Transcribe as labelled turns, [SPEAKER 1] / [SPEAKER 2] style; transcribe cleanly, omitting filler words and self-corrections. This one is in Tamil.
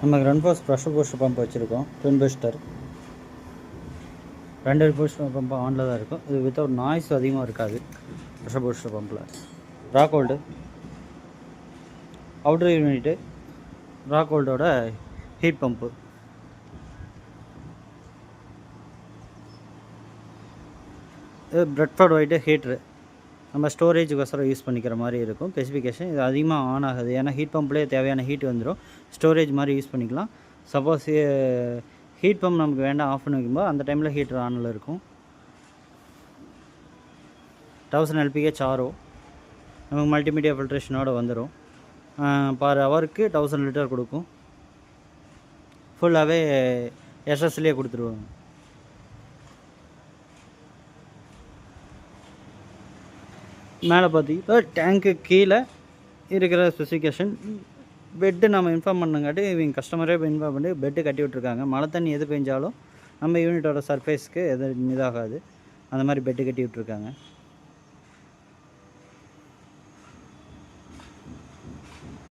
[SPEAKER 1] நம்ம Grundfos ப்ரெஷர் பூஸ்டர் பம்ப் வச்சுருக்கோம். ட்வின் பூஸ்டர் 2 பூஸ்டர் பம்ப் ஆனில் தான் இருக்கும். இது வித்தவுட் நாய்ஸ் அதிகமாக இருக்காது. ப்ரெஷர் பூஸ்டர் பம்பில் rock hold, outer unit, rock ஹோல்டோட ஹீட் பம்பு, இது பிரெட்ஃபோர்ட் ஒயிட்டு ஹீட்ரு. நம்ம ஸ்டோரேஜுக்கோசரம் யூஸ் பண்ணிக்கிற மாதிரி இருக்கும். ஸ்பெசிஃபிகேஷன் இது அதிகமாக ஆன் ஆகாது, ஏன்னா ஹீட் பம்ப்லேயே தேவையான ஹீட் வந்துடும். ஸ்டோரேஜ் மாதிரி யூஸ் பண்ணிக்கலாம். சப்போஸ் ஹீட் பம்ப் நமக்கு வேண்டாம் ஆஃப் பண்ணி வைக்கும்போது அந்த டைமில் ஹீட்டர் ஆனில் இருக்கும். 1000 LPH RO நமக்கு மல்டிமீடியா ஃபில்ட்ரேஷனோடு வந்துடும். பர் ஹவருக்கு 1000 லிட்டர் கொடுக்கும். ஃபுல்லாகவே எஸ்எஸ்லேயே கொடுத்துருவாங்க. மேலே பார்த்தீங்கன்னா டேங்க்கு கீழே இருக்கிற ஸ்பெசிஃபிகேஷன் பெட்டு நம்ம இன்ஃபார்ம் பண்ணுங்காட்டி இவங்க கஸ்டமரே இன்ஃபார்ம் பண்ணி பெட்டு கட்டி விட்ருக்காங்க. மழை தண்ணி எது பெஞ்சாலும் நம்ம யூனிட்டோட சர்ஃபேஸ்க்கு எது இதாகாது, அந்த மாதிரி பெட்டு கட்டி விட்ருக்காங்க.